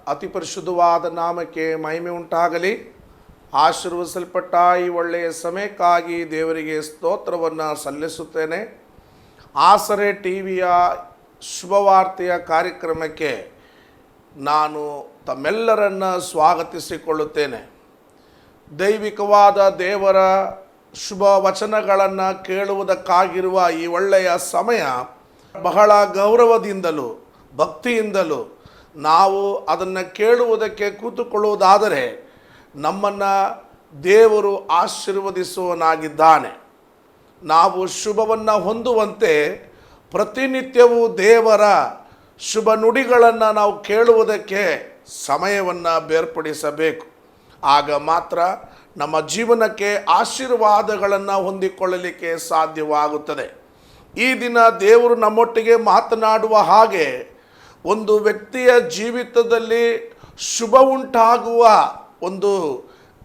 ಅತಿ ಪರಿಶುದ್ಧವಾದ ನಾಮಕ್ಕೆ ಮಹಿಮೆ ಉಂಟಾಗಲಿ. ಆಶೀರ್ವದಿಸಲ್ಪಟ್ಟ ಈ ಒಳ್ಳೆಯ ಸಮಯಕ್ಕಾಗಿ ದೇವರಿಗೆ ಸ್ತೋತ್ರವನ್ನು ಸಲ್ಲಿಸುತ್ತೇನೆ. ಆಸರೆ ಟಿವಿಯ ಶುಭವಾರ್ತೆಯ ಕಾರ್ಯಕ್ರಮಕ್ಕೆ ನಾನು ತಮ್ಮೆಲ್ಲರನ್ನು ಸ್ವಾಗತಿಸಿಕೊಳ್ಳುತ್ತೇನೆ. ದೈವಿಕವಾದ ದೇವರ ಶುಭ ವಚನಗಳನ್ನು ಕೇಳುವುದಕ್ಕಾಗಿರುವ ಈ ಒಳ್ಳೆಯ ಸಮಯ ಬಹಳ ಗೌರವದಿಂದಲೂ ಭಕ್ತಿಯಿಂದಲೂ ನಾವು ಅದನ್ನು ಕೇಳುವುದಕ್ಕೆ ಕೂತುಕೊಳ್ಳುವುದಾದರೆ ನಮ್ಮನ್ನು ದೇವರು ಆಶೀರ್ವದಿಸುವನಾಗಿದ್ದಾನೆ. ನಾವು ಶುಭವನ್ನು ಹೊಂದುವಂತೆ ಪ್ರತಿನಿತ್ಯವೂ ದೇವರ ಶುಭ ನುಡಿಗಳನ್ನು ನಾವು ಕೇಳುವುದಕ್ಕೆ ಸಮಯವನ್ನು ಬೇರ್ಪಡಿಸಬೇಕು. ಆಗ ಮಾತ್ರ ನಮ್ಮ ಜೀವನಕ್ಕೆ ಆಶೀರ್ವಾದಗಳನ್ನು ಹೊಂದಿಕೊಳ್ಳಲಿಕ್ಕೆ ಸಾಧ್ಯವಾಗುತ್ತದೆ. ಈ ದಿನ ದೇವರು ನಮ್ಮೊಟ್ಟಿಗೆ ಮಾತನಾಡುವ ಹಾಗೆ ಒಂದು ವ್ಯಕ್ತಿಯ ಜೀವಿತದಲ್ಲಿ ಶುಭ ಉಂಟಾಗುವ ಒಂದು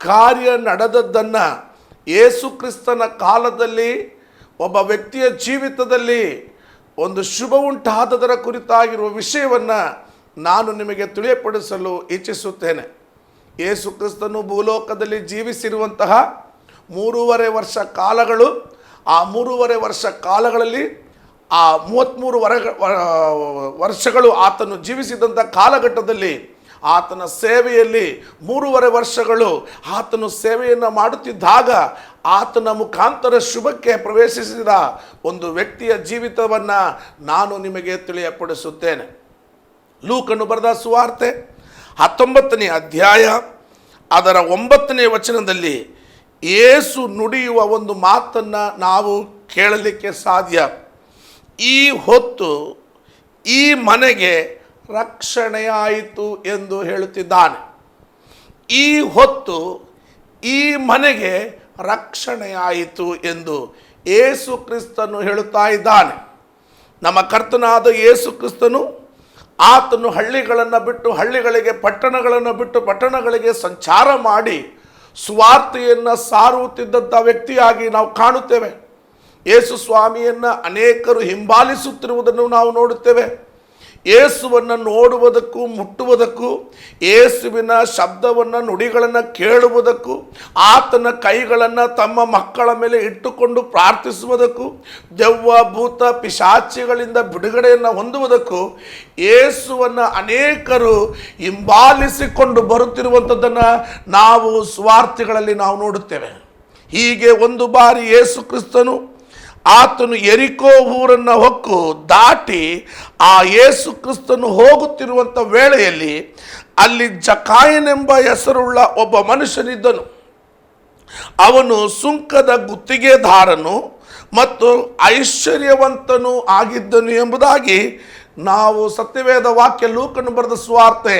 ಕಾರ್ಯ ನಡೆದದ್ದನ್ನು ಯೇಸು ಕ್ರಿಸ್ತನ ಕಾಲದಲ್ಲಿ ಒಬ್ಬ ವ್ಯಕ್ತಿಯ ಜೀವಿತದಲ್ಲಿ ಒಂದು ಶುಭ ಉಂಟಾದದರ ಕುರಿತಾಗಿರುವ ವಿಷಯವನ್ನು ನಾನು ನಿಮಗೆ ತಿಳಿಯಪಡಿಸಲು ಇಚ್ಛಿಸುತ್ತೇನೆ. ಯೇಸು ಕ್ರಿಸ್ತನು ಭೂಲೋಕದಲ್ಲಿ ಜೀವಿಸಿರುವಂತಹ 3.5 ವರ್ಷ ಕಾಲಗಳು, ಆ 3.5 ವರ್ಷ ಕಾಲಗಳಲ್ಲಿ ಆ 33 ವರ್ಷಗಳು ಆತನು ಜೀವಿಸಿದಂಥ ಕಾಲಘಟ್ಟದಲ್ಲಿ ಆತನ ಸೇವೆಯಲ್ಲಿ 3.5 ವರ್ಷಗಳು ಆತನು ಸೇವೆಯನ್ನು ಮಾಡುತ್ತಿದ್ದಾಗ ಆತನ ಮುಖಾಂತರ ಶುಭಕ್ಕೆ ಪ್ರವೇಶಿಸಿದ ಒಂದು ವ್ಯಕ್ತಿಯ ಜೀವಿತವನ್ನು ನಾನು ನಿಮಗೆ ತಿಳಿಯಪಡಿಸುತ್ತೇನೆ. ಲೂಕನು ಬರೆದ ಸುವಾರ್ತೆ 19ನೇ ಅಧ್ಯಾಯ ಅದರ 9ನೇ ವಚನದಲ್ಲಿ ಯೇಸು ನುಡಿಯುವ ಒಂದು ಮಾತನ್ನು ನಾವು ಕೇಳಲಿಕ್ಕೆ ಸಾಧ್ಯ. ಈ ಹೊತ್ತು ಈ ಮನೆಗೆ ರಕ್ಷಣೆಯಾಯಿತು ಎಂದು ಹೇಳುತ್ತಿದ್ದಾನೆ. ಈ ಹೊತ್ತು ಈ ಮನೆಗೆ ರಕ್ಷಣೆಯಾಯಿತು ಎಂದು ಯೇಸು ಕ್ರಿಸ್ತನು ಹೇಳುತ್ತಾ ಇದ್ದಾನೆ. ನಮ್ಮ ಕರ್ತನಾದ ಯೇಸು ಕ್ರಿಸ್ತನು ಆತನು ಹಳ್ಳಿಗಳನ್ನು ಬಿಟ್ಟು ಹಳ್ಳಿಗಳಿಗೆ, ಪಟ್ಟಣಗಳನ್ನು ಬಿಟ್ಟು ಪಟ್ಟಣಗಳಿಗೆ ಸಂಚಾರ ಮಾಡಿ ಸುವಾರ್ತೆಯನ್ನು ಸಾರುತ್ತಿದ್ದಂಥ ವ್ಯಕ್ತಿಯಾಗಿ ನಾವು ಕಾಣುತ್ತೇವೆ. ಯೇಸು ಸ್ವಾಮಿಯನ್ನು ಅನೇಕರು ಹಿಂಬಾಲಿಸುತ್ತಿರುವುದನ್ನು ನಾವು ನೋಡುತ್ತೇವೆ. ಯೇಸುವನ್ನು ನೋಡುವುದಕ್ಕೂ ಮುಟ್ಟುವುದಕ್ಕೂ, ಯೇಸುವಿನ ಶಬ್ದವನ್ನು ನುಡಿಗಳನ್ನು ಕೇಳುವುದಕ್ಕೂ, ಆತನ ಕೈಗಳನ್ನು ತಮ್ಮ ಮಕ್ಕಳ ಮೇಲೆ ಇಟ್ಟುಕೊಂಡು ಪ್ರಾರ್ಥಿಸುವುದಕ್ಕೂ, ದೆವ್ವ ಭೂತ ಪಿಶಾಚಿಗಳಿಂದ ಬಿಡುಗಡೆಯನ್ನು ಹೊಂದುವುದಕ್ಕೂ ಯೇಸುವನ್ನು ಅನೇಕರು ಹಿಂಬಾಲಿಸಿಕೊಂಡು ಬರುತ್ತಿರುವಂಥದ್ದನ್ನು ನಾವು ಸುವಾರ್ತೆಗಳಲ್ಲಿ ನಾವು ನೋಡುತ್ತೇವೆ. ಹೀಗೆ ಒಂದು ಬಾರಿ ಯೇಸು ಕ್ರಿಸ್ತನು ಆತನು ಯೆರಿಕೋ ಊರನ್ನು ಹೊಕ್ಕು ದಾಟಿ ಆ ಯೇಸು ಕ್ರಿಸ್ತನು ಹೋಗುತ್ತಿರುವಂಥ ವೇಳೆಯಲ್ಲಿ ಅಲ್ಲಿ ಜಕಾಯನೆಂಬ ಹೆಸರುಳ್ಳ ಒಬ್ಬ ಮನುಷ್ಯನಿದ್ದನು. ಅವನು ಸುಂಕದ ಗುತ್ತಿಗೆದಾರನು ಮತ್ತು ಐಶ್ವರ್ಯವಂತನು ಆಗಿದ್ದನು ಎಂಬುದಾಗಿ ನಾವು ಸತ್ಯವೇದ ವಾಕ್ಯ ಲೂಕನು ಬರೆದ ಸುವಾರ್ತೆ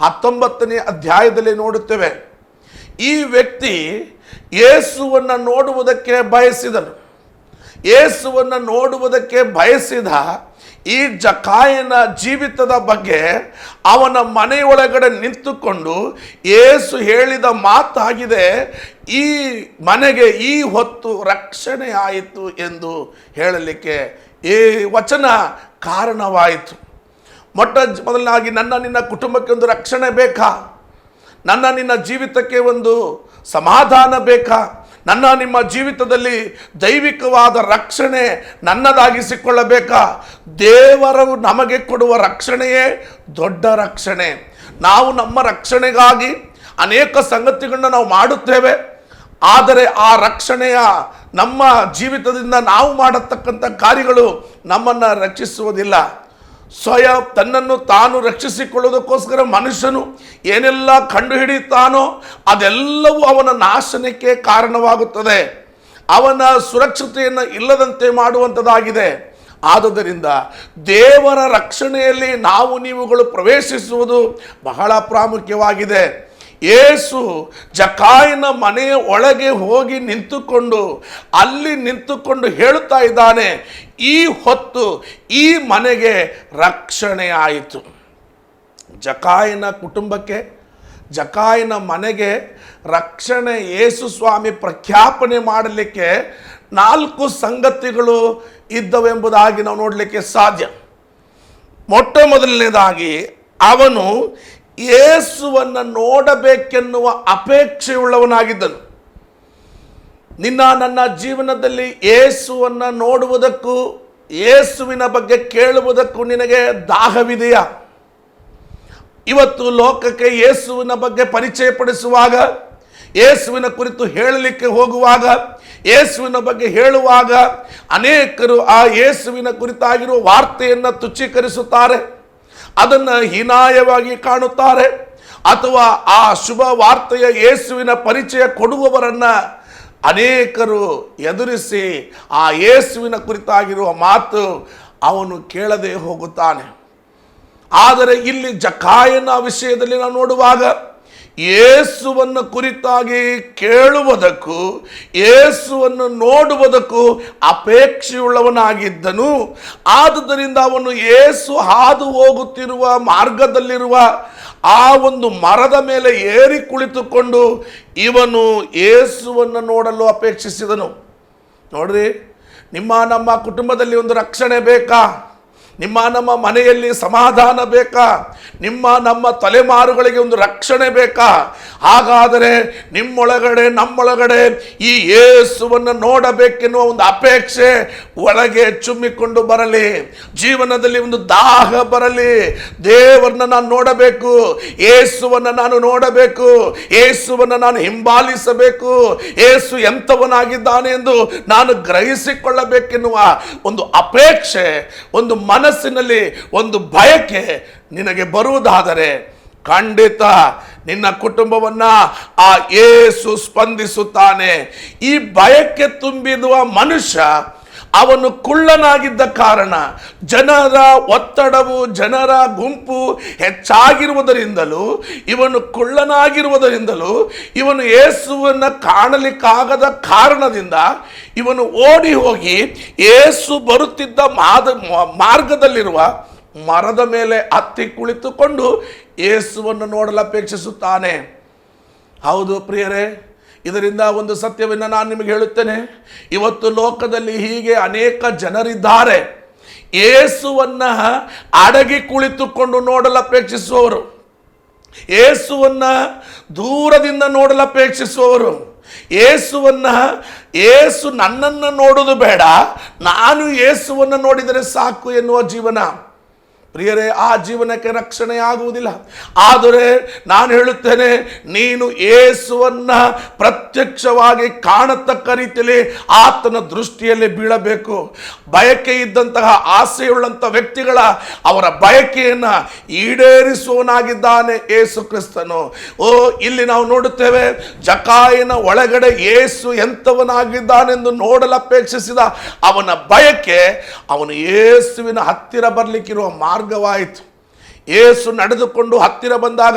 19ನೇ ಅಧ್ಯಾಯದಲ್ಲಿ ನೋಡುತ್ತೇವೆ. ಈ ವ್ಯಕ್ತಿ ಯೇಸುವನ್ನು ನೋಡುವುದಕ್ಕೆ ಬಯಸಿದನು. ಯೇಸುವನ್ನು ನೋಡುವುದಕ್ಕೆ ಬಯಸಿದ ಈ ಜಕಾಯನ ಜೀವಿತದ ಬಗ್ಗೆ ಅವನ ಮನೆಯೊಳಗಡೆ ನಿಂತುಕೊಂಡು ಯೇಸು ಹೇಳಿದ ಮಾತಾಗಿದೆ, ಈ ಮನೆಗೆ ಈ ಹೊತ್ತು ರಕ್ಷಣೆ ಆಯಿತು ಎಂದು ಹೇಳಲಿಕ್ಕೆ ಈ ವಚನ ಕಾರಣವಾಯಿತು. ಮೊದಲನಾಗಿ ನನ್ನ ನಿನ್ನ ಕುಟುಂಬಕ್ಕೆ ಒಂದು ರಕ್ಷಣೆ ಬೇಕಾ? ನನ್ನ ನಿನ್ನ ಜೀವಿತಕ್ಕೆ ಒಂದು ಸಮಾಧಾನ ಬೇಕಾ? ನನ್ನ ನಿಮ್ಮ ಜೀವಿತದಲ್ಲಿ ದೈವಿಕವಾದ ರಕ್ಷಣೆ ನನ್ನದಾಗಿಸಿಕೊಳ್ಳಬೇಕಾ? ದೇವರು ನಮಗೆ ಕೊಡುವ ರಕ್ಷಣೆಯೇ ದೊಡ್ಡ ರಕ್ಷಣೆ. ನಾವು ನಮ್ಮ ರಕ್ಷಣೆಗಾಗಿ ಅನೇಕ ಸಂಗತಿಗಳನ್ನ ನಾವು ಮಾಡುತ್ತೇವೆ. ಆದರೆ ಆ ರಕ್ಷಣೆಯ ನಮ್ಮ ಜೀವಿತದಿಂದ ನಾವು ಮಾಡತಕ್ಕಂಥ ಕಾರ್ಯಗಳು ನಮ್ಮನ್ನು ರಕ್ಷಿಸುವುದಿಲ್ಲ. ಸ್ವಯಂ ತನ್ನನ್ನು ತಾನು ರಕ್ಷಿಸಿಕೊಳ್ಳುವುದಕ್ಕೋಸ್ಕರ ಮನುಷ್ಯನು ಏನೆಲ್ಲ ಕಂಡುಹಿಡಿಯುತ್ತಾನೋ ಅದೆಲ್ಲವೂ ಅವನ ನಾಶನಕ್ಕೆ ಕಾರಣವಾಗುತ್ತದೆ. ಅವನ ಸುರಕ್ಷತೆಯನ್ನು ಇಲ್ಲದಂತೆ ಮಾಡುವಂಥದ್ದಾಗಿದೆ. ಆದುದರಿಂದ ದೇವರ ರಕ್ಷಣೆಯಲ್ಲಿ ನಾವು ನೀವುಗಳು ಪ್ರವೇಶಿಸುವುದು ಬಹಳ ಪ್ರಾಮುಖ್ಯವಾಗಿದೆ. ಯೇಸು ಜಕಾಯನ ಮನೆಯ ಒಳಗೆ ಹೋಗಿ ಅಲ್ಲಿ ನಿಂತುಕೊಂಡು ಹೇಳುತ್ತಾ ಇದ್ದಾನೆ, ಈ ಹೊತ್ತು ಈ ಮನೆಗೆ ರಕ್ಷಣೆ ಆಯಿತು. ಜಕಾಯನ ಕುಟುಂಬಕ್ಕೆ, ಜಕಾಯನ ಮನೆಗೆ ರಕ್ಷಣೆ ಯೇಸು ಸ್ವಾಮಿ ಪ್ರಖ್ಯಾಪನೆ ಮಾಡಲಿಕ್ಕೆ 4 ಸಂಗತಿಗಳು ಇದ್ದವೆಂಬುದಾಗಿ ನಾವು ನೋಡಲಿಕ್ಕೆ ಸಾಧ್ಯ. ಮೊಟ್ಟ ಮೊದಲನೇದಾಗಿ ಅವನು ಯೇಸುವನ್ನು ನೋಡಬೇಕೆನ್ನುವ ಅಪೇಕ್ಷೆಯುಳ್ಳವನಾಗಿದ್ದನು. ನಿನ್ನ ನನ್ನ ಜೀವನದಲ್ಲಿ ಯೇಸುವನ್ನು ನೋಡುವುದಕ್ಕೂ ಯೇಸುವಿನ ಬಗ್ಗೆ ಕೇಳುವುದಕ್ಕೂ ನಿನಗೆ ದಾಹವಿದೆಯಾ? ಇವತ್ತು ಲೋಕಕ್ಕೆ ಯೇಸುವಿನ ಬಗ್ಗೆ ಪರಿಚಯ ಪಡಿಸುವಾಗ, ಯೇಸುವಿನ ಕುರಿತು ಹೇಳಲಿಕ್ಕೆ ಹೋಗುವಾಗ, ಯೇಸುವಿನ ಬಗ್ಗೆ ಹೇಳುವಾಗ ಅನೇಕರು ಆ ಯೇಸುವಿನ ಕುರಿತಾಗಿರುವ ವಾರ್ತೆಯನ್ನು ತುಚ್ಛೀಕರಿಸುತ್ತಾರೆ, ಅದನ್ನು ಹೀನಾಯವಾಗಿ ಕಾಣುತ್ತಾರೆ. ಅಥವಾ ಆ ಶುಭ ವಾರ್ತೆಯ ಯೇಸುವಿನ ಪರಿಚಯ ಕೊಡುವವರನ್ನು ಅನೇಕರು ಎದುರಿಸಿ ಆ ಯೇಸುವಿನ ಕುರಿತಾಗಿರುವ ಮಾತು ಅವನು ಕೇಳದೆ ಹೋಗುತ್ತಾನೆ. ಆದರೆ ಇಲ್ಲಿ ಜಕಾಯನ ವಿಷಯದಲ್ಲಿ ನಾವು ನೋಡುವಾಗ ಯೇಸುವನ್ನು ಕುರಿತಾಗಿ ಕೇಳುವುದಕ್ಕೂ ಯೇಸುವನ್ನು ನೋಡುವುದಕ್ಕೂ ಅಪೇಕ್ಷೆಯುಳ್ಳವನಾಗಿದ್ದನು. ಆದುದರಿಂದ ಅವನು ಯೇಸು ಹಾದು ಹೋಗುತ್ತಿರುವ ಮಾರ್ಗದಲ್ಲಿರುವ ಆ ಒಂದು ಮರದ ಮೇಲೆ ಏರಿ ಕುಳಿತುಕೊಂಡು ಇವನು ಯೇಸುವನ್ನು ನೋಡಲು ಅಪೇಕ್ಷಿಸಿದನು. ನೋಡ್ರಿ, ನಿಮ್ಮ ನಮ್ಮ ಕುಟುಂಬದಲ್ಲಿ ಒಂದು ರಕ್ಷಣೆ ಬೇಕಾ? ನಿಮ್ಮ ನಮ್ಮ ಮನೆಯಲ್ಲಿ ಸಮಾಧಾನ ಬೇಕಾ? ನಿಮ್ಮ ನಮ್ಮ ತಲೆಮಾರುಗಳಿಗೆ ಒಂದು ರಕ್ಷಣೆ ಬೇಕಾ? ಹಾಗಾದರೆ ನಿಮ್ಮೊಳಗಡೆ ನಮ್ಮೊಳಗಡೆ ಈ ಯೇಸುವನ್ನು ನೋಡಬೇಕೆನ್ನುವ ಒಂದು ಅಪೇಕ್ಷೆ ಒಳಗೆ ಚುಮ್ಮಿಕೊಂಡು ಬರಲಿ. ಜೀವನದಲ್ಲಿ ಒಂದು ದಾಹ ಬರಲಿ. ದೇವರನ್ನ ನಾನು ನೋಡಬೇಕು, ಯೇಸುವನ್ನು ನಾನು ನೋಡಬೇಕು, ಯೇಸುವನ್ನು ನಾನು ಹಿಂಬಾಲಿಸಬೇಕು, ಯೇಸು ಎಂಥವನಾಗಿದ್ದಾನೆ ಎಂದು ನಾನು ಗ್ರಹಿಸಿಕೊಳ್ಳಬೇಕೆನ್ನುವ ಒಂದು ಅಪೇಕ್ಷೆ, ಒಂದು ಮನಸ್ಸಿನಲ್ಲಿ ಒಂದು ಬಯಕೆ ನಿನಗೆ ಬರುವುದಾದರೆ ಖಂಡಿತ ನಿನ್ನ ಕುಟುಂಬವನ್ನ ಆ ಯೇಸು ಸ್ಪಂದಿಸುತ್ತಾನೆ. ಈ ಬಯಕೆ ತುಂಬಿರುವ ಮನುಷ್ಯ ಅವನು ಕುಳ್ಳನಾಗಿದ್ದ ಕಾರಣ, ಜನರ ಒತ್ತಡವು, ಜನರ ಗುಂಪು ಹೆಚ್ಚಾಗಿರುವುದರಿಂದಲೂ, ಇವನು ಕುಳ್ಳನಾಗಿರುವುದರಿಂದಲೂ, ಇವನು ಯೇಸುವನ್ನು ಕಾಣಲಿಕ್ಕಾಗದ ಕಾರಣದಿಂದ ಇವನು ಓಡಿ ಹೋಗಿ ಯೇಸು ಬರುತ್ತಿದ್ದ ಮಾರ್ಗದಲ್ಲಿರುವ ಮರದ ಮೇಲೆ ಹತ್ತಿ ಕುಳಿತುಕೊಂಡು ಯೇಸುವನ್ನು ನೋಡಲು ಅಪೇಕ್ಷಿಸುತ್ತಾನೆ. ಹೌದು ಪ್ರಿಯರೇ, ಇದರಿಂದ ಒಂದು ಸತ್ಯವನ್ನು ನಾನು ನಿಮಗೆ ಹೇಳುತ್ತೇನೆ. ಇವತ್ತು ಲೋಕದಲ್ಲಿ ಹೀಗೆ ಅನೇಕ ಜನರಿದ್ದಾರೆ, ಯೇಸುವನ್ನು ಅಡಗಿ ಕುಳಿತುಕೊಂಡು ನೋಡಲು ಅಪೇಕ್ಷಿಸುವವರು, ಯೇಸುವನ್ನು ದೂರದಿಂದ ನೋಡಲು ಅಪೇಕ್ಷಿಸುವವರು, ಯೇಸು ನನ್ನನ್ನು ನೋಡೋದು ಬೇಡ, ನಾನು ಯೇಸುವನ್ನು ನೋಡಿದರೆ ಸಾಕು ಎನ್ನುವ ಜೀವನ. ಪ್ರಿಯರೇ, ಆ ಜೀವನಕ್ಕೆ ರಕ್ಷಣೆ ಆಗುವುದಿಲ್ಲ. ಆದರೆ ನಾನು ಹೇಳುತ್ತೇನೆ, ನೀನು ಯೇಸುವನ್ನು ಪ್ರತ್ಯಕ್ಷವಾಗಿ ಕಾಣತಕ್ಕ ರೀತಿಯಲ್ಲಿ ಆತನ ದೃಷ್ಟಿಯಲ್ಲಿ ಬೀಳಬೇಕು. ಬಯಕೆ ಇದ್ದಂತಹ ಆಸೆಯುಳ್ಳಂಥ ವ್ಯಕ್ತಿಗಳ ಅವರ ಬಯಕೆಯನ್ನು ಈಡೇರಿಸುವನಾಗಿದ್ದಾನೆ ಯೇಸು ಕ್ರಿಸ್ತನು. ಇಲ್ಲಿ ನಾವು ನೋಡುತ್ತೇವೆ, ಜಕಾಯನ ಒಳಗಡೆ ಯೇಸು ಎಂಥವನಾಗಿದ್ದಾನೆಂದು ನೋಡಲು ಅಪೇಕ್ಷಿಸಿದ ಅವನ ಬಯಕೆ ಅವನು ಯೇಸುವಿನ ಹತ್ತಿರ ಬರಲಿಕ್ಕಿರುವ ಮಾರ್ಗವಾಯಿತು. ಯೇಸು ನಡೆದುಕೊಂಡು ಹತ್ತಿರ ಬಂದಾಗ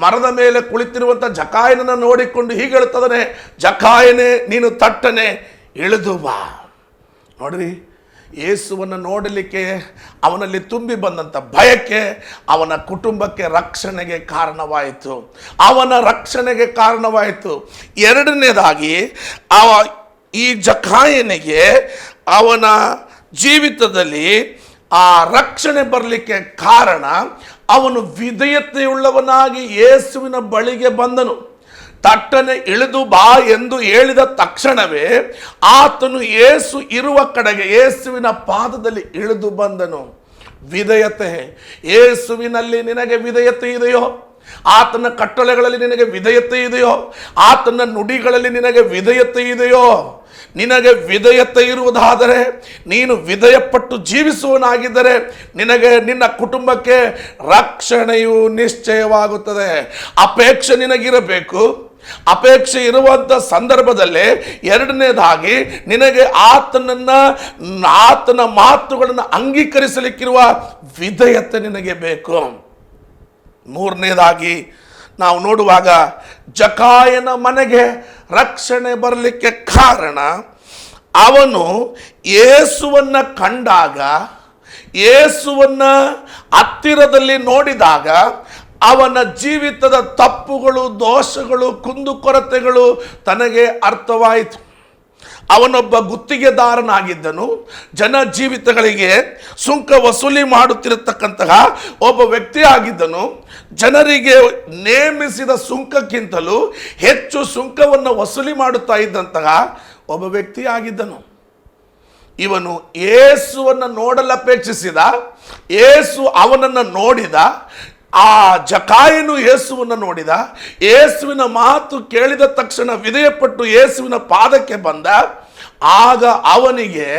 ಮರದ ಮೇಲೆ ಕುಳಿತಿರುವಂಥ ಜಕಾಯನನ್ನು ನೋಡಿಕೊಂಡು ಹೀಗೆ ಹೇಳ್ತದನೆ, ಜಕಾಯನೇ ನೀನು ತಟ್ಟನೆ ಇಳಿದು ಬಾ. ನೋಡ್ರಿ, ಯೇಸುವನ್ನು ನೋಡಲಿಕ್ಕೆ ಅವನಲ್ಲಿ ತುಂಬಿ ಬಂದಂಥ ಬಯಕೆ ಅವನ ಕುಟುಂಬಕ್ಕೆ ರಕ್ಷಣೆಗೆ ಕಾರಣವಾಯಿತು, ಅವನ ರಕ್ಷಣೆಗೆ ಕಾರಣವಾಯಿತು. ಎರಡನೇದಾಗಿ ಈ ಜಕಾಯನಿಗೆ ಅವನ ಜೀವಿತದಲ್ಲಿ ಆ ರಕ್ಷಣೆ ಬರಲಿಕ್ಕೆ ಕಾರಣ ಅವನು ವಿಧೇಯತೆಯುಳ್ಳವನಾಗಿ ಯೇಸುವಿನ ಬಳಿಗೆ ಬಂದನು. ತಟ್ಟನೆ ಇಳಿದು ಬಾ ಎಂದು ಹೇಳಿದ ತಕ್ಷಣವೇ ಆತನು ಯೇಸು ಇರುವ ಕಡೆಗೆ ಯೇಸುವಿನ ಪಾದದಲ್ಲಿ ಇಳಿದು ಬಂದನು. ವಿಧೇಯತೆ. ಯೇಸುವಿನಲ್ಲಿ ನಿನಗೆ ವಿಧೇಯತೆ ಇದೆಯೋ? ಆತನ ಕಟ್ಟಳೆಗಳಲ್ಲಿ ನಿನಗೆ ವಿಧೇಯತೆ ಇದೆಯೋ? ಆತನ ನುಡಿಗಳಲ್ಲಿ ನಿನಗೆ ವಿಧೇಯತೆ ಇದೆಯೋ? ನಿನಗೆ ವಿಧೇಯತೆ ಇರುವುದಾದರೆ, ನೀನು ವಿಧೇಯಪಟ್ಟು ಜೀವಿಸುವನಾಗಿದ್ದರೆ ನಿನಗೆ, ನಿನ್ನ ಕುಟುಂಬಕ್ಕೆ ರಕ್ಷಣೆಯು ನಿಶ್ಚಯವಾಗುತ್ತದೆ. ಅಪೇಕ್ಷೆ ನಿನಗಿರಬೇಕು. ಅಪೇಕ್ಷೆ ಇರುವಂಥ ಸಂದರ್ಭದಲ್ಲಿ ಎರಡನೇದಾಗಿ ನಿನಗೆ ಆತನ ಮಾತುಗಳನ್ನು ಅಂಗೀಕರಿಸಲಿಕ್ಕಿರುವ ವಿಧೇಯತೆ ನಿನಗೆ ಬೇಕು. ಮೂರನೇದಾಗಿ ನಾವು ನೋಡುವಾಗ ಜಕಾಯನ ಮನೆಗೆ ರಕ್ಷಣೆ ಬರಲಿಕ್ಕೆ ಕಾರಣ ಅವನು ಯೇಸುವನ್ನು ಕಂಡಾಗ, ಯೇಸುವನ್ನು ಹತ್ತಿರದಲ್ಲಿ ನೋಡಿದಾಗ ಅವನ ಜೀವಿತದ ತಪ್ಪುಗಳು, ದೋಷಗಳು, ಕುಂದುಕೊರತೆಗಳು ತನಗೆ ಅರ್ಥವಾಯಿತು. ಅವನೊಬ್ಬ ಗುತ್ತಿಗೆದಾರನಾಗಿದ್ದನು. ಜನ ಜೀವಿತಗಳಿಗೆ ಸುಂಕ ವಸೂಲಿ ಮಾಡುತ್ತಿರತಕ್ಕಂತಹ ಒಬ್ಬ ವ್ಯಕ್ತಿ ಆಗಿದ್ದನು. ಜನರಿಗೆ ನೇಮಿಸಿದ ಸುಂಕಕ್ಕಿಂತಲೂ ಹೆಚ್ಚು ಸುಂಕವನ್ನು ವಸೂಲಿ ಮಾಡುತ್ತಾ ಇದ್ದಂತಹ ಒಬ್ಬ ವ್ಯಕ್ತಿ ಆಗಿದ್ದನು. ಇವನು ಯೇಸುವನ್ನು ನೋಡಲು ಅಪೇಕ್ಷಿಸಿದ. ಯೇಸು ಅವನನ್ನು ನೋಡಿದ. ಆ ಜಕಾಯನು ಯೇಸುವನ್ನು ನೋಡಿದ. ಯೇಸುವಿನ ಮಾತು ಕೇಳಿದ ತಕ್ಷಣ ವಿಧೇಯಪಟ್ಟು ಯೇಸುವಿನ ಪಾದಕ್ಕೆ ಬಂದ. ಆಗ ಅವನಿಗೆ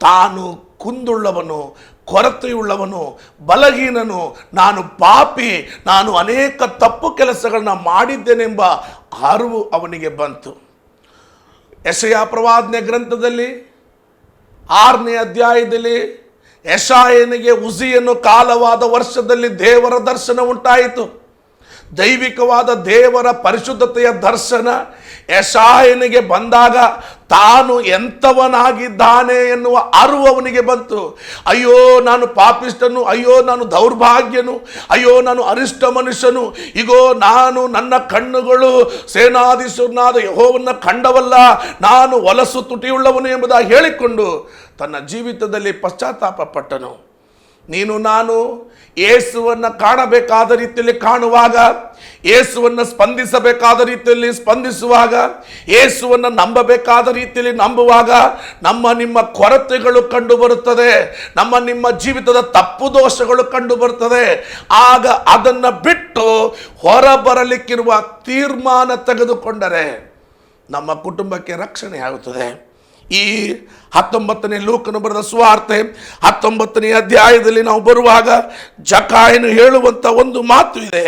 ತಾನು ಕುಂದುಳ್ಳವನು, ಕೊರತೆಯುಳ್ಳವನು, ಬಲಹೀನನು, ನಾನು ಪಾಪಿ, ನಾನು ಅನೇಕ ತಪ್ಪು ಕೆಲಸಗಳನ್ನ ಮಾಡಿದ್ದೇನೆಂಬ ಅರಿವು ಅವನಿಗೆ ಬಂತು. ಯೆಶಾಯ ಪ್ರವಾದನೆ ಗ್ರಂಥದಲ್ಲಿ 6ನೇ ಅಧ್ಯಾಯದಲ್ಲಿ ಯೆಶಾಯನಿಗೆ ಉಜ್ಜಿಯನು ಕಾಲವಾದ ವರ್ಷದಲ್ಲಿ ದೇವರ ದರ್ಶನ ಉಂಟಾಯಿತು. ದೈವಿಕವಾದ ದೇವರ ಪರಿಶುದ್ಧತೆಯ ದರ್ಶನ ಯೆಶಾಯನಿಗೆ ಬಂದಾಗ ತಾನು ಎಂಥವನಾಗಿದ್ದಾನೆ ಎನ್ನುವ ಅರಿವು ಅವನಿಗೆ ಬಂತು. ಅಯ್ಯೋ ನಾನು ಪಾಪಿಷ್ಟನು, ಅಯ್ಯೋ ನಾನು ದೌರ್ಭಾಗ್ಯನು, ಅಯ್ಯೋ ನಾನು ಅರಿಷ್ಟ ಮನುಷ್ಯನು, ಇಗೋ ನಾನು ನನ್ನ ಕಣ್ಣುಗಳು ಸೇನಾಧೀಶ್ವರನಾದ ಯೆಹೋವನ ಕಂಡವಲ್ಲ, ನಾನು ಹೊಲಸು ತುಟಿಯುಳ್ಳವನು ಎಂಬುದಾಗಿ ಹೇಳಿಕೊಂಡು ತನ್ನ ಜೀವಿತದಲ್ಲಿ ಪಶ್ಚಾತ್ತಾಪ ಪಟ್ಟನು. ನೀನು ನಾನು ಯೇಸುವನ್ನು ಕಾಣಬೇಕಾದ ರೀತಿಯಲ್ಲಿ ಕಾಣುವಾಗ, ಯೇಸುವನ್ನು ಸ್ಪಂದಿಸಬೇಕಾದ ರೀತಿಯಲ್ಲಿ ಸ್ಪಂದಿಸುವಾಗ, ಯೇಸುವನ್ನು ನಂಬಬೇಕಾದ ರೀತಿಯಲ್ಲಿ ನಂಬುವಾಗ ನಿಮ್ಮ ಕೊರತೆಗಳು ಕಂಡು ಬರುತ್ತದೆ, ನಿಮ್ಮ ಜೀವಿತದ ತಪ್ಪು ದೋಷಗಳು ಕಂಡು ಬರುತ್ತದೆ. ಆಗ ಅದನ್ನು ಬಿಟ್ಟು ಹೊರಬರಲಿಕ್ಕಿರುವ ತೀರ್ಮಾನ ತೆಗೆದುಕೊಂಡರೆ ನಮ್ಮ ಕುಟುಂಬಕ್ಕೆ ರಕ್ಷಣೆ ಆಗುತ್ತದೆ. ಈ 19ನೇ ಲೂಕನು ಬರೆದ ಸುವಾರ್ತೆ 19ನೇ ಅಧ್ಯಾಯದಲ್ಲಿ ನಾವು ಬರುವಾಗ ಜಕಾಯನು ಹೇಳುವಂತ ಒಂದು ಮಾತು ಇದೆ.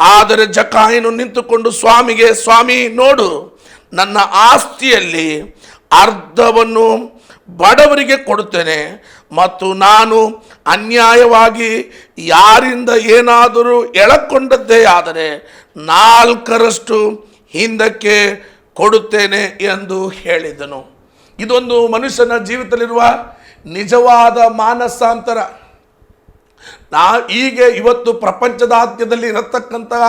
ಆದರೆ ಜಕಾಯನು ನಿಂತುಕೊಂಡು ಸ್ವಾಮಿಗೆ, ಸ್ವಾಮಿ ನೋಡು, ನನ್ನ ಆಸ್ತಿಯಲ್ಲಿ ಅರ್ಧವನ್ನು ಬಡವರಿಗೆ ಕೊಡುತ್ತೇನೆ, ಮತ್ತು ನಾನು ಅನ್ಯಾಯವಾಗಿ ಯಾರಿಂದ ಏನಾದರೂ ಎಳಕೊಂಡದ್ದೇ ಆದರೆ 4ರಷ್ಟು ಹಿಂದಕ್ಕೆ ಕೊಡುತ್ತೇನೆ ಎಂದು ಹೇಳಿದನು. ಇದೊಂದು ಮನುಷ್ಯನ ಜೀವಿತದಲ್ಲಿರುವ ನಿಜವಾದ ಮಾನಸಾಂತರ. ಹೀಗೆ ಇವತ್ತು ಪ್ರಪಂಚದಾದ್ಯದಲ್ಲಿ ಇರತಕ್ಕಂತಹ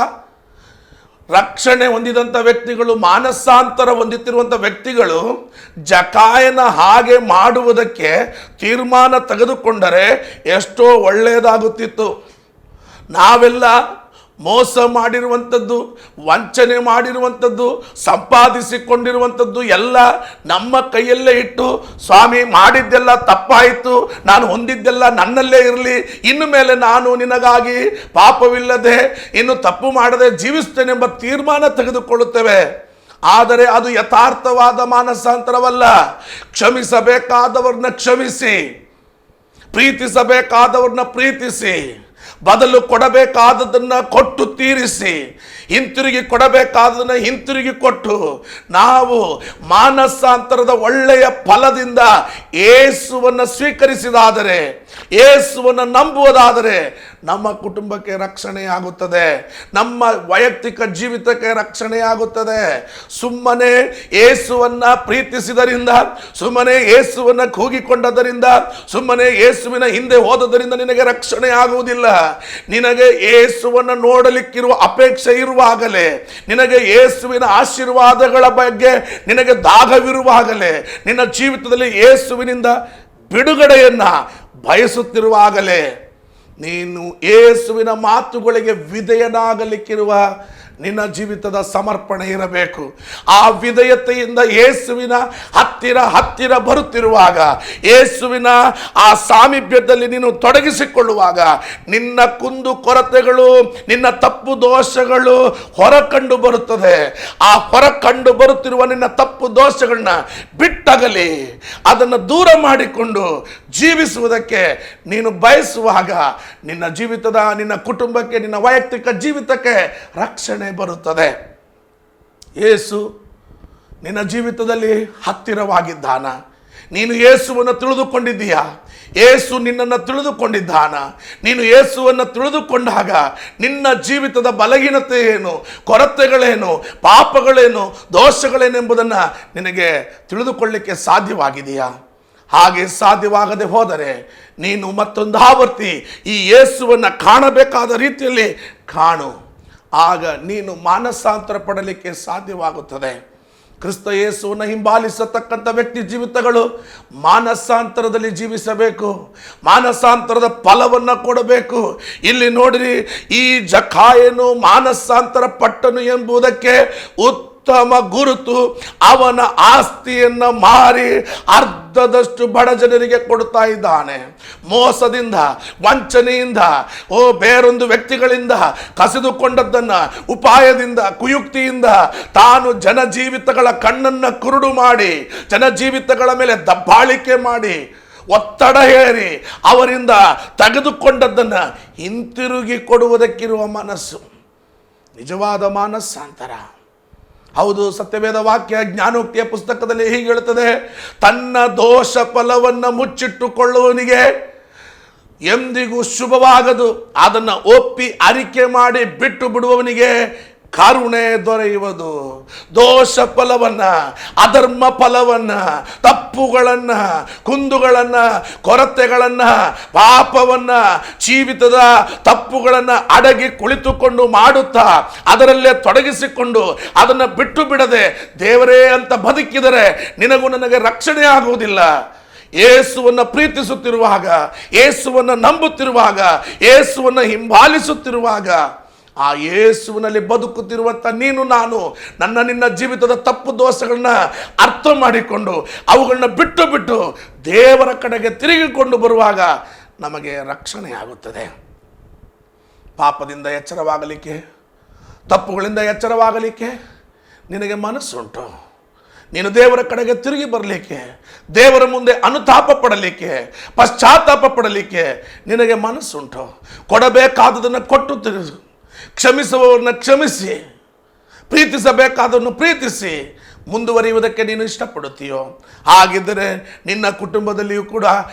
ರಕ್ಷಣೆ ಹೊಂದಿದಂಥ ವ್ಯಕ್ತಿಗಳು, ಮಾನಸಾಂತರ ಹೊಂದುತ್ತಿರುವಂಥ ವ್ಯಕ್ತಿಗಳು ಜಕಾಯನ ಹಾಗೆ ಮಾಡುವುದಕ್ಕೆ ತೀರ್ಮಾನ ತೆಗೆದುಕೊಂಡರೆ ಎಷ್ಟೋ ಒಳ್ಳೆಯದಾಗುತ್ತಿತ್ತು. ನಾವೆಲ್ಲ ಮೋಸ ಮಾಡಿರುವಂಥದ್ದು, ವಂಚನೆ ಮಾಡಿರುವಂಥದ್ದು, ಸಂಪಾದಿಸಿಕೊಂಡಿರುವಂಥದ್ದು ಎಲ್ಲ ನಮ್ಮ ಕೈಯಲ್ಲೇ ಇಟ್ಟು, ಸ್ವಾಮಿ ಮಾಡಿದ್ದೆಲ್ಲ ತಪ್ಪಾಯಿತು, ನಾನು ಹೊಂದಿದ್ದೆಲ್ಲ ನನ್ನಲ್ಲೇ ಇರಲಿ, ಇನ್ನು ಮೇಲೆ ನಾನು ನಿನಗಾಗಿ ಪಾಪವಿಲ್ಲದೆ ಇನ್ನು ತಪ್ಪು ಮಾಡದೆ ಜೀವಿಸ್ತೇನೆಂಬ ತೀರ್ಮಾನ ತೆಗೆದುಕೊಳ್ಳುತ್ತೇವೆ. ಆದರೆ ಅದು ಯಥಾರ್ಥವಾದ ಮಾನಸಾಂತರವಲ್ಲ. ಕ್ಷಮಿಸಬೇಕಾದವ್ರನ್ನ ಕ್ಷಮಿಸಿ, ಪ್ರೀತಿಸಬೇಕಾದವ್ರನ್ನ ಪ್ರೀತಿಸಿ, ಬದಲು ಕೊಡಬೇಕಾದದನ್ನು ಕೊಟ್ಟು ತೀರಿಸಿ, ಹಿಂತಿರುಗಿ ಕೊಡಬೇಕಾದದನ್ನು ಹಿಂತಿರುಗಿ ಕೊಟ್ಟು ನಾವು ಮಾನಸಾಂತರದ ಒಳ್ಳೆಯ ಫಲದಿಂದ ಯೇಸುವನ್ನು ಸ್ವೀಕರಿಸಿದಾದರೆ, ಯೇಸುವನ್ನು ನಂಬುವುದಾದರೆ ನಮ್ಮ ಕುಟುಂಬಕ್ಕೆ ರಕ್ಷಣೆಯಾಗುತ್ತದೆ, ನಮ್ಮ ವೈಯಕ್ತಿಕ ಜೀವಿತಕ್ಕೆ ರಕ್ಷಣೆಯಾಗುತ್ತದೆ. ಸುಮ್ಮನೆ ಯೇಸುವನ್ನು ಪ್ರೀತಿಸಿದರಿಂದ, ಸುಮ್ಮನೆ ಯೇಸುವನ್ನು ಕೂಗಿಕೊಂಡದರಿಂದ, ಸುಮ್ಮನೆ ಯೇಸುವಿನ ಹಿಂದೆ ಹೋದದರಿಂದ ನಿನಗೆ ರಕ್ಷಣೆ ಆಗುವುದಿಲ್ಲ. ನಿನಗೆ ಯೇಸುವನ್ನು ನೋಡಲಿಕ್ಕಿರುವ ಅಪೇಕ್ಷೆ ಇರುವಾಗಲೇ, ನಿನಗೆ ಯೇಸುವಿನ ಆಶೀರ್ವಾದಗಳ ಬಗ್ಗೆ ನಿನಗೆ ದಾಗವಿರುವಾಗಲೇ, ನಿನ್ನ ಜೀವಿತದಲ್ಲಿ ಯೇಸುವಿನಿಂದ ಬಿಡುಗಡೆಯನ್ನ ಬಯಸುತ್ತಿರುವಾಗಲೇ ನೀನು ಯೇಸುವಿನ ಮಾತುಗಳಿಗೆ ವಿಧೇಯನಾಗಲಿಕ್ಕಿರುವ ನಿನ್ನ ಜೀವಿತದ ಸಮರ್ಪಣೆ ಇರಬೇಕು. ಆ ವಿಧೇಯತೆಯಿಂದ ಯೇಸುವಿನ ಹತ್ತಿರ ಬರುತ್ತಿರುವಾಗ, ಯೇಸುವಿನ ಆ ಸಾಮೀಪ್ಯದಲ್ಲಿ ನೀನು ತೊಡಗಿಸಿಕೊಳ್ಳುವಾಗ ನಿನ್ನ ಕುಂದು ಕೊರತೆಗಳು, ನಿನ್ನ ತಪ್ಪು ದೋಷಗಳು ಹೊರಕಂಡು ಬರುತ್ತದೆ. ಆ ಹೊರಕಂಡು ಬರುತ್ತಿರುವ ನಿನ್ನ ತಪ್ಪು ದೋಷಗಳನ್ನ ಬಿಟ್ಟಗಲಿ, ಅದನ್ನು ದೂರ ಮಾಡಿಕೊಂಡು ಜೀವಿಸುವುದಕ್ಕೆ ನೀನು ಬಯಸುವಾಗ ನಿನ್ನ ಜೀವಿತದ, ನಿನ್ನ ಕುಟುಂಬಕ್ಕೆ, ನಿನ್ನ ವೈಯಕ್ತಿಕ ಜೀವಿತಕ್ಕೆ ರಕ್ಷಣೆ ಬರುತ್ತದೆ. ಯೇಸು ನಿನ್ನ ಜೀವಿತದಲ್ಲಿ ಹತ್ತಿರವಾಗಿದ್ದಾನ? ನೀನು ಯೇಸುವನ್ನು ತಿಳಿದುಕೊಂಡಿದ್ದೀಯಾ? ಯೇಸು ನಿನ್ನನ್ನು ತಿಳಿದುಕೊಂಡಿದ್ದಾನ? ನೀನು ಯೇಸುವನ್ನು ತಿಳಿದುಕೊಂಡಾಗ ನಿನ್ನ ಜೀವಿತದ ಬಲಹೀನತೆ ಏನು, ಕೊರತೆಗಳೇನು, ಪಾಪಗಳೇನು, ದೋಷಗಳೇನೆಂಬುದನ್ನು ನಿನಗೆ ತಿಳಿದುಕೊಳ್ಳಲಿಕ್ಕೆ ಸಾಧ್ಯವಾಗಿದೆಯಾ? ಹಾಗೆ ಸಾಧ್ಯವಾಗದೆ ಹೋದರೆ ನೀನು ಮತ್ತೊಂದು ಆವರ್ತಿ ಈ ಯೇಸುವನ್ನು ಕಾಣಬೇಕಾದ ರೀತಿಯಲ್ಲಿ ಕಾಣು. ಆಗ ನೀನು ಮಾನಸಾಂತರ ಪಡಲಿಕ್ಕೆ ಸಾಧ್ಯವಾಗುತ್ತದೆ. ಕ್ರಿಸ್ತ ಯೇಸುವನ್ನು ಹಿಂಬಾಲಿಸತಕ್ಕಂಥ ವ್ಯಕ್ತಿ ಜೀವಿತಗಳು ಮಾನಸಾಂತರದಲ್ಲಿ ಜೀವಿಸಬೇಕು, ಮಾನಸಾಂತರದ ಫಲವನ್ನು ಕೊಡಬೇಕು. ಇಲ್ಲಿ ನೋಡಿರಿ, ಈ ಜಕಾಯನು ಮಾನಸಾಂತರ ಪಟ್ಟನು ಎಂಬುದಕ್ಕೆ ಉತ್ತಮ ಗುರುತು. ಅವನ ಆಸ್ತಿಯನ್ನು ಮಾರಿ ಅರ್ಧದಷ್ಟು ಬಡ ಜನರಿಗೆ ಕೊಡ್ತಾ ಇದ್ದಾನೆ. ಮೋಸದಿಂದ, ವಂಚನೆಯಿಂದ, ಬೇರೊಂದು ವ್ಯಕ್ತಿಗಳಿಂದ ಕಸಿದುಕೊಂಡದ್ದನ್ನು ಉಪಾಯದಿಂದ, ಕುಯುಕ್ತಿಯಿಂದ ತಾನು ಜನಜೀವಿತಗಳ ಕಣ್ಣನ್ನು ಕುರುಡು ಮಾಡಿ, ಜನಜೀವಿತಗಳ ಮೇಲೆ ದಬ್ಬಾಳಿಕೆ ಮಾಡಿ, ಒತ್ತಡ ಹೇರಿ ಅವರಿಂದ ತೆಗೆದುಕೊಂಡದ್ದನ್ನು ಹಿಂತಿರುಗಿ ಕೊಡುವುದಕ್ಕಿರುವ ಮನಸ್ಸು ನಿಜವಾದ ಮಾನಸಾಂತರ. ಹೌದು, ಸತ್ಯವೇದ ವಾಕ್ಯ ಜ್ಞಾನೋಕ್ತಿಯ ಪುಸ್ತಕದಲ್ಲಿ ಹೀಗೆ ಹೇಳುತ್ತದೆ, ತನ್ನ ದೋಷ ಫಲವನ್ನು ಮುಚ್ಚಿಟ್ಟುಕೊಳ್ಳುವವನಿಗೆ ಎಂದಿಗೂ ಶುಭವಾಗದು, ಅದನ್ನು ಒಪ್ಪಿ ಅರಿಕೆ ಮಾಡಿ ಬಿಟ್ಟು ಬಿಡುವವನಿಗೆ ಕರುಣೆ ದೊರೆಯುವುದು. ದೋಷ ಫಲವನ್ನು, ಅಧರ್ಮ ಫಲವನ್ನು, ತಪ್ಪುಗಳನ್ನು, ಕುಂದುಗಳನ್ನು, ಕೊರತೆಗಳನ್ನು, ಪಾಪವನ್ನು, ಜೀವಿತದ ತಪ್ಪುಗಳನ್ನು ಅಡಗಿ ಕುಳಿತುಕೊಂಡು ಮಾಡುತ್ತಾ ಅದರಲ್ಲೇ ತೊಡಗಿಸಿಕೊಂಡು ಅದನ್ನು ಬಿಟ್ಟು ಬಿಡದೆ ದೇವರೇ ಅಂತ ಬದುಕಿದರೆ ನಿನಗೂ ನನಗೆ ರಕ್ಷಣೆ ಆಗುವುದಿಲ್ಲ. ಯೇಸುವನ್ನು ಪ್ರೀತಿಸುತ್ತಿರುವಾಗ, ಯೇಸುವನ್ನು ನಂಬುತ್ತಿರುವಾಗ, ಯೇಸುವನ್ನು ಹಿಂಬಾಲಿಸುತ್ತಿರುವಾಗ, ಆ ಯೇಸುವಿನಲ್ಲಿ ಬದುಕುತ್ತಿರುವಂಥ ನೀನು ನಾನು ನಿನ್ನ ಜೀವಿತದ ತಪ್ಪು ದೋಷಗಳನ್ನ ಅರ್ಥ ಮಾಡಿಕೊಂಡು ಅವುಗಳನ್ನ ಬಿಟ್ಟು ದೇವರ ಕಡೆಗೆ ತಿರುಗಿಕೊಂಡು ಬರುವಾಗ ನಮಗೆ ರಕ್ಷಣೆ ಆಗುತ್ತದೆ. ಪಾಪದಿಂದ ಎಚ್ಚರವಾಗಲಿಕ್ಕೆ, ತಪ್ಪುಗಳಿಂದ ಎಚ್ಚರವಾಗಲಿಕ್ಕೆ ನಿನಗೆ ಮನಸ್ಸುಂಟು. ನೀನು ದೇವರ ಕಡೆಗೆ ತಿರುಗಿ ಬರಲಿಕ್ಕೆ, ದೇವರ ಮುಂದೆ ಅನುತಾಪ ಪಡಲಿಕ್ಕೆ, ಪಶ್ಚಾತ್ತಾಪ ಪಡಲಿಕ್ಕೆ ನಿನಗೆ ಮನಸ್ಸುಂಟು. ಕೊಡಬೇಕಾದದನ್ನು ಕೊಟ್ಟು ತಿರುಗು, ಕ್ಷಮಿಸುವವರನ್ನ ಕ್ಷಮಿಸಿ, ಪ್ರೀತಿಸಬೇಕಾದನ್ನು ಪ್ರೀತಿಸಿ ಮುಂದುವರಿಯುವುದಕ್ಕೆ ನೀನು ಇಷ್ಟಪಡುತ್ತೀಯೋ, ಹಾಗಿದ್ದರೆ ನಿನ್ನ ಕುಟುಂಬದಲ್ಲಿಯೂ ಕೂಡ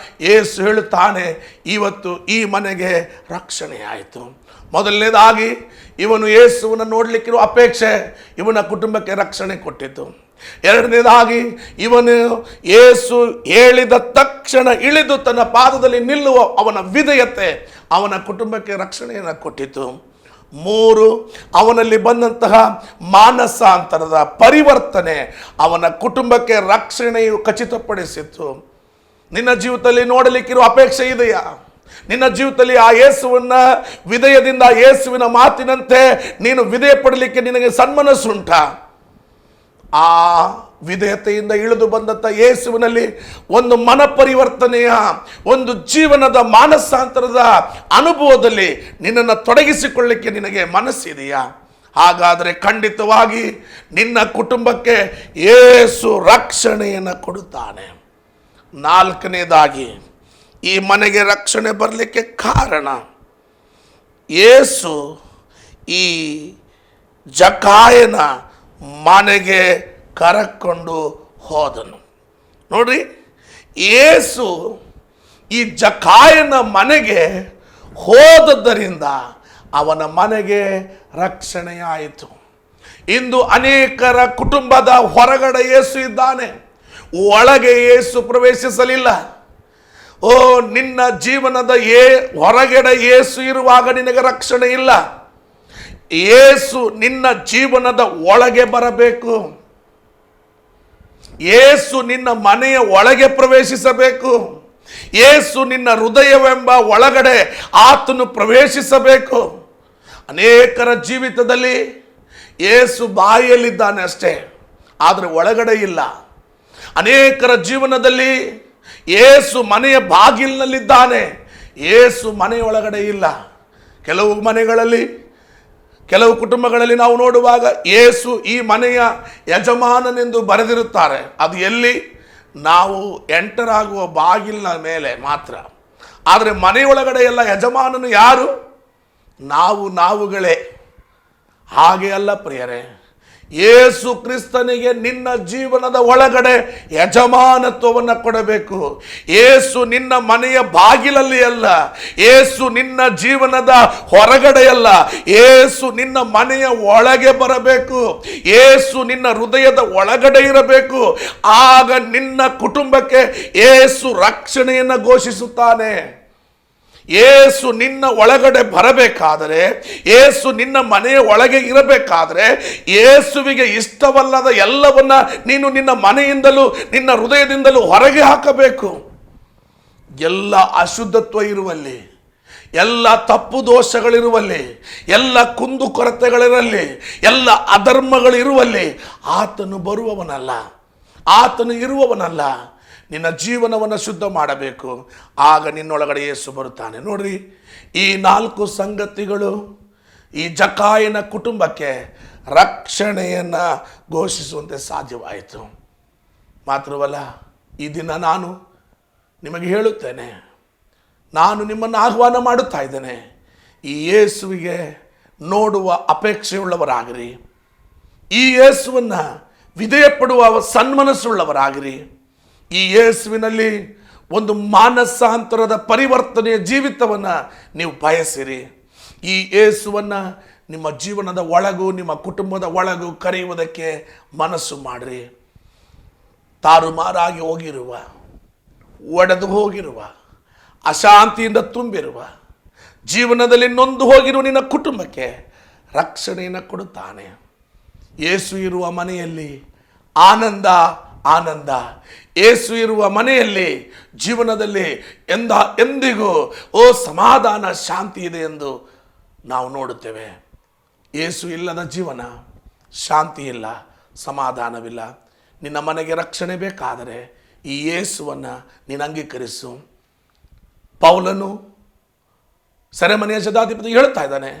ಯೇಸು ಹೇಳುತ್ತಾನೆ, ಇವತ್ತು ಈ ಮನೆಗೆ ರಕ್ಷಣೆ ಆಯಿತು. ಮೊದಲನೇದಾಗಿ ಇವನು ಯೇಸುವನ್ನು ನೋಡಲಿಕ್ಕಿರುವ ಅಪೇಕ್ಷೆ ಇವನ ಕುಟುಂಬಕ್ಕೆ ರಕ್ಷಣೆ ಕೊಟ್ಟಿತು. ಎರಡನೇದಾಗಿ ಇವನು ಯೇಸು ಹೇಳಿದ ತಕ್ಷಣ ಇಳಿದು ತನ್ನ ಪಾದದಲ್ಲಿ ನಿಲ್ಲುವ ಅವನ ವಿಧೇಯತೆ ಅವನ ಕುಟುಂಬಕ್ಕೆ ರಕ್ಷಣೆಯನ್ನು ಕೊಟ್ಟಿತು. 3, ಅವನಲ್ಲಿ ಬಂದಂತಹ ಮಾನಸಾಂತರದ ಪರಿವರ್ತನೆ ಅವನ ಕುಟುಂಬಕ್ಕೆ ರಕ್ಷಣೆಯು ಖಚಿತಪಡಿಸಿತ್ತು. ನಿನ್ನ ಜೀವಿತದಲ್ಲಿ ನೋಡಲಿಕ್ಕಿರುವ ಅಪೇಕ್ಷೆ ಇದೆಯಾ? ನಿನ್ನ ಜೀವಿತದಲ್ಲಿ ಆ ಯೇಸುವನ್ನ ವಿಧೇಯದಿಂದ, ಯೇಸುವಿನ ಮಾತಿನಂತೆ ನೀನು ವಿಧೇಯ ಪಡಲಿಕ್ಕೆ ನಿನಗೆ ಸನ್ಮನಸ್ಸುಂಟಾ? ಆ ವಿಧೇಯತೆಯಿಂದ ಇಳಿದು ಬಂದಂಥ ಯೇಸುವಿನಲ್ಲಿ ಒಂದು ಮನ ಪರಿವರ್ತನೆಯ, ಒಂದು ಜೀವನದ ಮಾನಸಾಂತರದ ಅನುಭವದಲ್ಲಿ ನಿನ್ನನ್ನು ತೊಡಗಿಸಿಕೊಳ್ಳಿಕ್ಕೆ ನಿನಗೆ ಮನಸ್ಸಿದೆಯಾ? ಹಾಗಾದರೆ ಖಂಡಿತವಾಗಿ ನಿನ್ನ ಕುಟುಂಬಕ್ಕೆ ಯೇಸು ರಕ್ಷಣೆಯನ್ನು ಕೊಡುತ್ತಾನೆ. 4ನೇದಾಗಿ ಈ ಮನೆಗೆ ರಕ್ಷಣೆ ಬರಲಿಕ್ಕೆ ಕಾರಣ ಯೇಸು ಈ ಜಕಾಯನ ಮನೆಗೆ ಕರಕೊಂಡು ಹೋದನು. ನೋಡ್ರಿ, ಯೇಸು ಈ ಜಕಾಯನ ಮನೆಗೆ ಹೋದದ್ದರಿಂದ ಅವನ ಮನೆಗೆ ರಕ್ಷಣೆಯಾಯಿತು. ಇಂದು ಅನೇಕರ ಕುಟುಂಬದ ಹೊರಗಡೆ ಯೇಸು ಇದ್ದಾನೆ, ಒಳಗೆ ಯೇಸು ಪ್ರವೇಶಿಸಲಿಲ್ಲ. ನಿನ್ನ ಜೀವನದ ಹೊರಗಡೆ ಯೇಸು ಇರುವಾಗ ನಿನಗೆ ರಕ್ಷಣೆ ಇಲ್ಲ. ಯೇಸು ನಿನ್ನ ಜೀವನದ ಒಳಗೆ ಬರಬೇಕು. ಯೇಸು ನಿನ್ನ ಮನೆಯ ಒಳಗೆ ಪ್ರವೇಶಿಸಬೇಕು. ಯೇಸು ನಿನ್ನ ಹೃದಯವೆಂಬ ಒಳಗಡೆ ಆತನು ಪ್ರವೇಶಿಸಬೇಕು. ಅನೇಕರ ಜೀವಿತದಲ್ಲಿ ಯೇಸು ಬಾಯಿಯಲ್ಲಿದ್ದಾನೆ ಅಷ್ಟೇ, ಆದರೆ ಒಳಗಡೆ ಇಲ್ಲ. ಅನೇಕರ ಜೀವನದಲ್ಲಿ ಯೇಸು ಮನೆಯ ಬಾಗಿಲಿನಲ್ಲಿದ್ದಾನೆ, ಯೇಸು ಮನೆಯೊಳಗಡೆ ಇಲ್ಲ. ಕೆಲವು ಮನೆಗಳಲ್ಲಿ, ಕೆಲವು ಕುಟುಂಬಗಳಲ್ಲಿ ನಾವು ನೋಡುವಾಗ ಯೇಸು ಈ ಮನೆಯ ಯಜಮಾನನೆಂದು ಬರೆದಿರುತ್ತಾರೆ. ಅದು ಎಲ್ಲಿ? ನಾವು ಎಂಟರ್ ಆಗುವ ಬಾಗಿಲಿನ ಮೇಲೆ ಮಾತ್ರ. ಆದರೆ ಮನೆಯೊಳಗಡೆ ಎಲ್ಲ ಯಜಮಾನನು ಯಾರು? ನಾವುಗಳೇ. ಹಾಗೆ ಅಲ್ಲ ಪ್ರಿಯರೇ, ಯೇಸು ಕ್ರಿಸ್ತನಿಗೆ ನಿನ್ನ ಜೀವನದ ಒಳಗಡೆ ಯಜಮಾನತ್ವವನ್ನು ಕೊಡಬೇಕು. ಯೇಸು ನಿನ್ನ ಮನೆಯ ಬಾಗಿಲಲ್ಲಿ ಅಲ್ಲ, ಯೇಸು ನಿನ್ನ ಜೀವನದ ಹೊರಗಡೆ ಅಲ್ಲ, ಯೇಸು ನಿನ್ನ ಮನೆಯ ಒಳಗೆ ಬರಬೇಕು. ಯೇಸು ನಿನ್ನ ಹೃದಯದ ಒಳಗಡೆ ಇರಬೇಕು. ಆಗ ನಿನ್ನ ಕುಟುಂಬಕ್ಕೆ ಯೇಸು ರಕ್ಷಣೆಯನ್ನು ಘೋಷಿಸುತ್ತಾನೆ. ಯೇಸು ನಿನ್ನ ಒಳಗಡೆ ಬರಬೇಕಾದರೆ, ಯೇಸು ನಿನ್ನ ಮನೆಯ ಒಳಗೆ ಇರಬೇಕಾದರೆ, ಯೇಸುವಿಗೆ ಇಷ್ಟವಲ್ಲದ ಎಲ್ಲವನ್ನ ನೀನು ನಿನ್ನ ಮನೆಯಿಂದಲೂ ನಿನ್ನ ಹೃದಯದಿಂದಲೂ ಹೊರಗೆ ಹಾಕಬೇಕು. ಎಲ್ಲ ಅಶುದ್ಧತ್ವ ಇರುವಲ್ಲಿ, ಎಲ್ಲ ತಪ್ಪು ದೋಷಗಳಿರುವಲ್ಲಿ, ಎಲ್ಲ ಕುಂದುಕೊರತೆಗಳಿರಲಿ, ಎಲ್ಲ ಅಧರ್ಮಗಳಿರುವಲ್ಲಿ ಆತನು ಬರುವವನಲ್ಲ, ಆತನು ಇರುವವನಲ್ಲ. ನಿನ್ನ ಜೀವನವನ್ನು ಶುದ್ಧ ಮಾಡಬೇಕು. ಆಗ ನಿನ್ನೊಳಗಡೆ ಯೇಸು ಬರುತ್ತಾನೆ. ನೋಡ್ರಿ, ಈ 4 ಸಂಗತಿಗಳು ಈ ಜಕಾಯನ ಕುಟುಂಬಕ್ಕೆ ರಕ್ಷಣೆಯನ್ನು ಘೋಷಿಸುವಂತೆ ಸಾಧ್ಯವಾಯಿತು. ಮಾತ್ರವಲ್ಲ, ಈ ದಿನ ನಾನು ನಿಮಗೆ ಹೇಳುತ್ತೇನೆ, ನಾನು ನಿಮ್ಮನ್ನು ಆಹ್ವಾನ ಮಾಡುತ್ತಾ ಇದ್ದೇನೆ. ಈ ಯೇಸುವಿಗೆ ನೋಡುವ ಅಪೇಕ್ಷೆಯುಳ್ಳವರಾಗಿರಿ. ಈ ಯೇಸುವನ್ನು ವಿಧೇಯಪಡುವ ಸನ್ಮನಸ್ಸುಳ್ಳವರಾಗಿರಿ. ಈ ಯೇಸುವಿನಲ್ಲಿ ಒಂದು ಮಾನಸಾಂತರದ ಪರಿವರ್ತನೆಯ ಜೀವಿತವನ್ನು ನೀವು ಬಯಸಿರಿ. ಈ ಯೇಸುವನ್ನು ನಿಮ್ಮ ಜೀವನದ ಒಳಗೂ ನಿಮ್ಮ ಕುಟುಂಬದ ಒಳಗೂ ಕರೆಯುವುದಕ್ಕೆ ಮನಸ್ಸು ಮಾಡಿರಿ. ತಾರುಮಾರಾಗಿ ಹೋಗಿರುವ, ಒಡೆದು ಹೋಗಿರುವ, ಅಶಾಂತಿಯಿಂದ ತುಂಬಿರುವ, ಜೀವನದಲ್ಲಿ ನೊಂದು ಹೋಗಿರುವ ನಿನ್ನ ಕುಟುಂಬಕ್ಕೆ ರಕ್ಷಣೆಯನ್ನು ಕೊಡುತ್ತಾನೆ. ಯೇಸು ಇರುವ ಮನೆಯಲ್ಲಿ ಆನಂದ ಆನಂದ. ಯೇಸು ಇರುವ ಮನೆಯಲ್ಲಿ ಜೀವನದಲ್ಲಿ ಎಂದಿಗೂ ಸಮಾಧಾನ, ಶಾಂತಿ ಇದೆ ಎಂದು ನಾವು ನೋಡುತ್ತೇವೆ. ಯೇಸು ಇಲ್ಲದ ಜೀವನ, ಶಾಂತಿ ಇಲ್ಲ, ಸಮಾಧಾನವಿಲ್ಲ. ನಿನ್ನ ಮನೆಗೆ ರಕ್ಷಣೆ ಬೇಕಾದರೆ ಈ ಯೇಸುವನ್ನು ನೀನು ಅಂಗೀಕರಿಸು. ಪೌಲನು ಸೆರೆಮನೆಯ ಶತಾಧಿಪತಿ ಹೇಳ್ತಾ ಇದ್ದಾನೆ,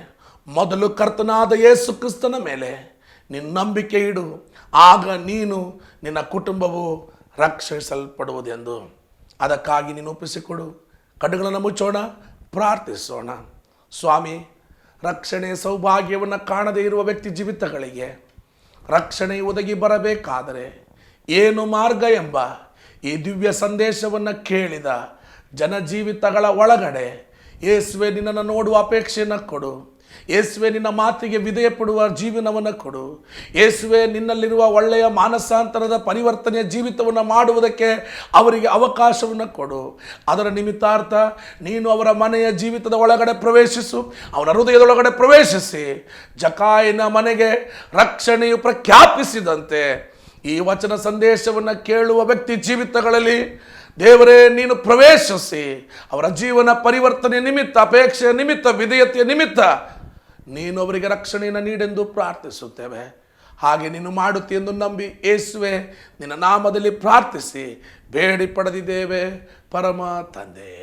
ಮೊದಲು ಕರ್ತನಾದ ಯೇಸು ಕ್ರಿಸ್ತನ ಮೇಲೆ ನಿನ್ನ ನಂಬಿಕೆ ಇಡು, ಆಗ ನೀನು ನಿನ್ನ ಕುಟುಂಬವು ರಕ್ಷಿಸಲ್ಪಡುವುದೆಂದು. ಅದಕ್ಕಾಗಿ ನೀನು ಒಪ್ಪಿಸಿಕೊಡು. ಕಣ್ಣುಗಳನ್ನು ಮುಚ್ಚೋಣ, ಪ್ರಾರ್ಥಿಸೋಣ. ಸ್ವಾಮಿ, ರಕ್ಷಣೆ ಸೌಭಾಗ್ಯವನ್ನು ಕಾಣದೇ ಇರುವ ವ್ಯಕ್ತಿ ಜೀವಿತಗಳಿಗೆ ರಕ್ಷಣೆ ಒದಗಿ ಬರಬೇಕಾದರೆ ಏನು ಮಾರ್ಗ ಎಂಬ ಈ ದಿವ್ಯ ಸಂದೇಶವನ್ನು ಕೇಳಿದ ಜನಜೀವಿತಗಳ ಒಳಗಡೆ ಯೇಸುವೆ ನಿನ್ನನ್ನು ನೋಡುವ ಅಪೇಕ್ಷೆಯನ್ನು ಕೊಡು. ಯೇಸುವೆ ನಿನ್ನ ಮಾತಿಗೆ ವಿಧೇಯಪಡುವ ಜೀವನವನ್ನು ಕೊಡು. ಯೇಸುವೆ ನಿನ್ನಲ್ಲಿರುವ ಒಳ್ಳೆಯ ಮಾನಸಾಂತರದ ಪರಿವರ್ತನೆಯ ಜೀವಿತವನ್ನು ಮಾಡುವುದಕ್ಕೆ ಅವರಿಗೆ ಅವಕಾಶವನ್ನು ಕೊಡು. ಅದರ ನಿಮಿತ್ತಾರ್ಥ ನೀನು ಅವರ ಮನೆಯ ಜೀವಿತದ ಒಳಗಡೆ ಪ್ರವೇಶಿಸು, ಅವರ ಹೃದಯದೊಳಗಡೆ ಪ್ರವೇಶಿಸಿ ಜಕಾಯನ ಮನೆಗೆ ರಕ್ಷಣೆಯು ಪ್ರಖ್ಯಾಪಿಸಿದಂತೆ ಈ ವಚನ ಸಂದೇಶವನ್ನು ಕೇಳುವ ವ್ಯಕ್ತಿ ಜೀವಿತಗಳಲ್ಲಿ ದೇವರೇ ನೀನು ಪ್ರವೇಶಿಸಿ ಅವರ ಜೀವನ ಪರಿವರ್ತನೆ ನಿಮಿತ್ತ, ಅಪೇಕ್ಷೆಯ ನಿಮಿತ್ತ, ವಿಧೇಯತೆಯ ನಿಮಿತ್ತ ನೀನು ಅವರಿಗೆ ರಕ್ಷಣೆಯನ್ನು ನೀಡೆಂದು ಪ್ರಾರ್ಥಿಸುತ್ತೇವೆ. ಹಾಗೆ ನೀನು ಮಾಡುತ್ತಿ ಎಂದು ನಂಬಿ ಯೇಸುವೆ ನಿನ್ನ ನಾಮದಲ್ಲಿ ಪ್ರಾರ್ಥಿಸಿ ಬೇಡಿ ಪಡೆದಿದ್ದೇವೆ ಪರಮ ತಂದೆ.